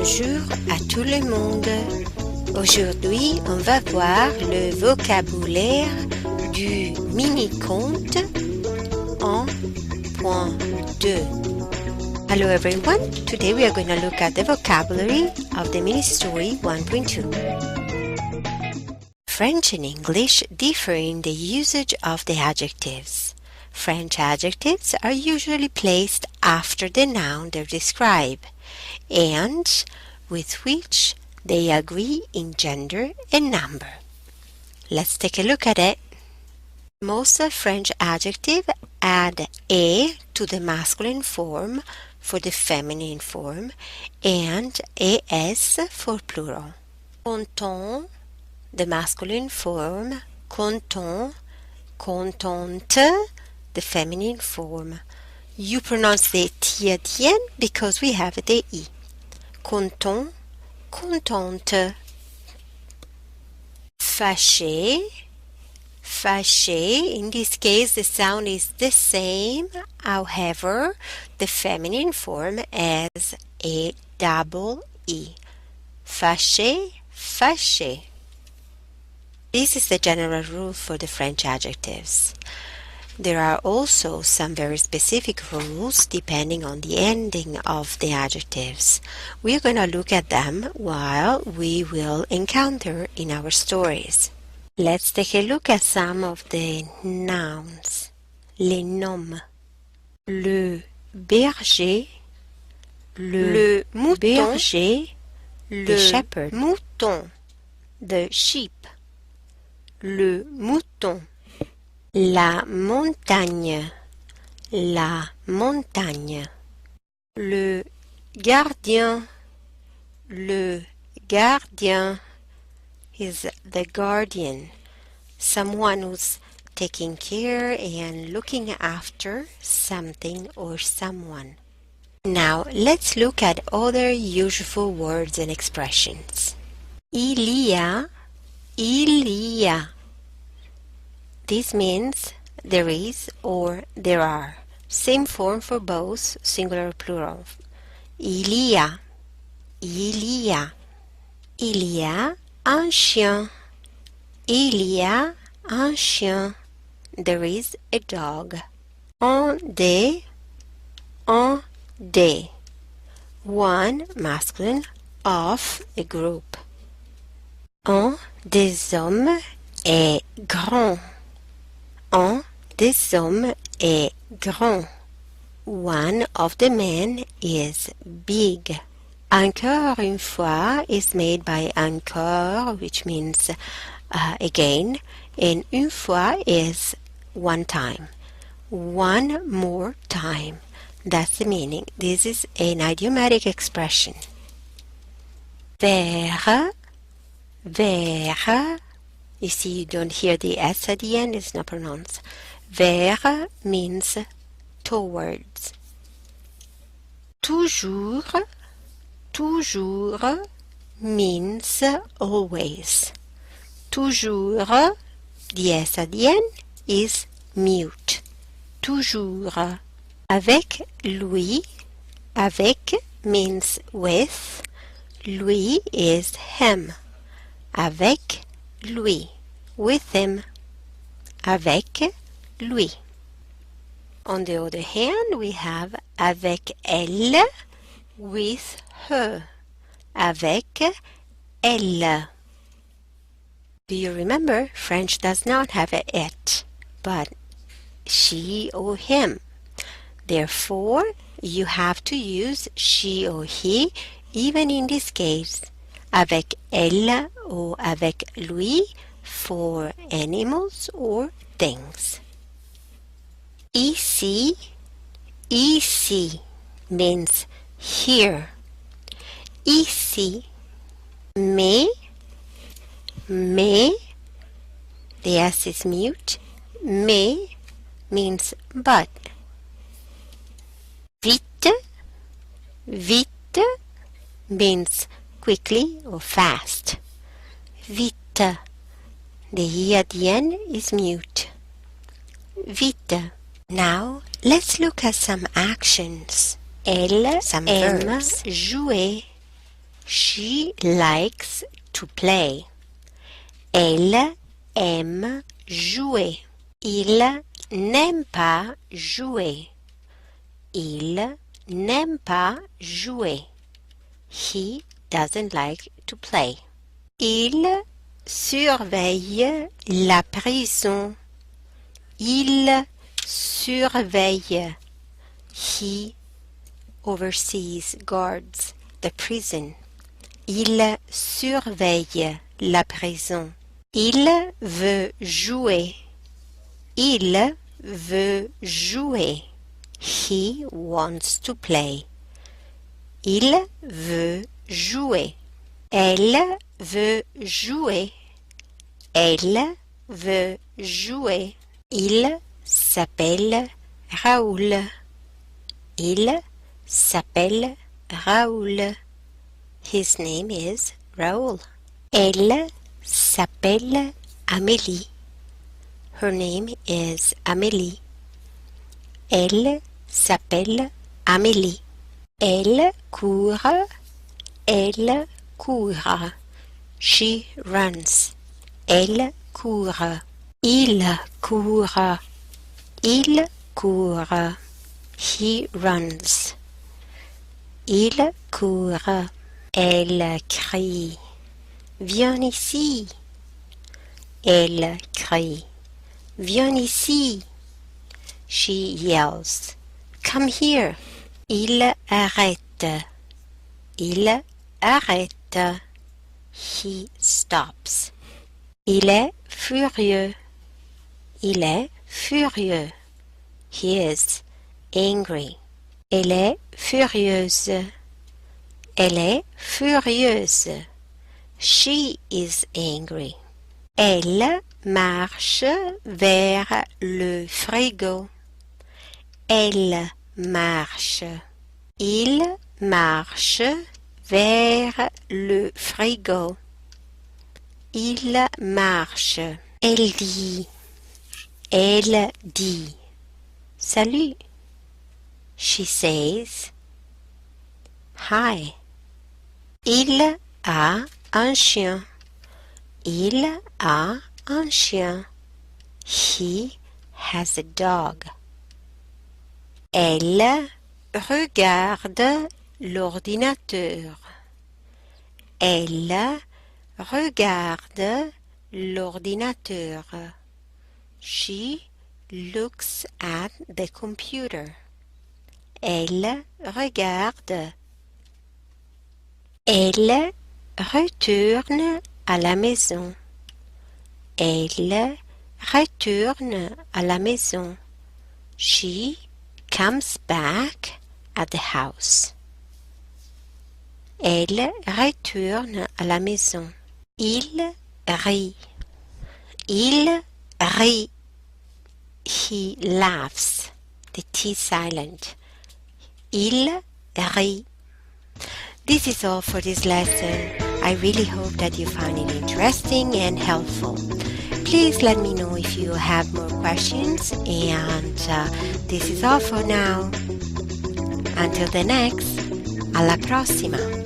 Bonjour à tout le monde. Aujourd'hui, on va voir le vocabulaire du mini-conte 1.2. Hello everyone. Today we are going to look at the vocabulary of the mini story 1.2. French and English differ in the usage of the adjectives. French adjectives are usually placed after the noun they describe and with which they agree in gender and number. Let's take a look at it. Most French adjectives add a to the masculine form for the feminine form and es for plural. Content, the masculine form, content, contente, the feminine form. You pronounce the T at the end because we have the I. Content, contente. Fâché, fâché. In this case, the sound is the same. However, the feminine form has a double E. Fâché, fâché. This is the general rule for the French adjectives. There are also some very specific rules depending on the ending of the adjectives. We are going to look at them while we will encounter in our stories. Let's take a look at some of the nouns. Les noms. Le berger, le mouton, berger, the shepherd, mouton, the sheep, le mouton. La montagne, la montagne. Le gardien is the guardian, someone who's taking care and looking after something or someone. Now let's look at other usual words and expressions. Il y a. This means there is or there are. Same form for both, singular or plural. Il y a. Il y a un chien. Il y a un chien. There is a dog. Un des. One masculine of a group. Un des hommes est grand. Un des hommes est grand. One of the men is big. Encore une fois is made by encore, which means again, and une fois is one time. One more time. That's the meaning. This is an idiomatic expression. Vers. You see, you don't hear the S at the end, it's not pronounced. Vers means towards. Toujours means always. Toujours, the S at the end is mute. Toujours. Avec lui, avec means with. Lui is him. Avec lui, with him, avec lui. On the other hand, we have avec elle, with her, avec elle. Do you remember? French does not have a it, but she or him. Therefore, you have to use she or he, even in this case. Avec elle or avec lui for animals or things. Ici means here. Ici. Mais, the S is mute. Mais means but. Vite means quickly or fast. Vite. The E at the end is mute. Vite. Now, let's look at some actions. Elle aime jouer. She likes to play. Elle aime jouer. Il n'aime pas jouer. Il n'aime pas jouer. He doesn't like to play. Il surveille la prison. Il surveille. He oversees, guards the prison. Il surveille la prison. Il veut jouer. Il veut jouer. He wants to play. Il veut jouer. Elle veut jouer. Elle veut jouer. Il s'appelle Raoul. Il s'appelle Raoul. His name is Raoul. Elle s'appelle Amélie. Her name is Amélie. Elle s'appelle Amélie. Elle court. Elle court. She runs. Elle court. Il court. Il court. He runs. Il court. Elle crie. Viens ici. Elle crie. Viens ici. She yells. Come here. Il arrête. Il arrête. He stops. Il est furieux. Il est furieux. He is angry. Elle est furieuse. Elle est furieuse. She is angry. Elle marche vers le frigo. Elle marche. Il marche vers le frigo. Il marche. Elle dit. Elle dit. Salut. She says hi. Il a un chien. Il a un chien. He has a dog. Elle regarde l'ordinateur. Elle regarde l'ordinateur. She looks at the computer. Elle regarde. Elle retourne à la maison. Elle retourne à la maison. She comes back at the house. Elle retourne à la maison. Il rit. Il rit. He laughs. The T is silent. Il rit. This is all for this lesson. I really hope that you found it interesting and helpful. Please let me know if you have more questions, and this is all for now. Until the next, alla prossima!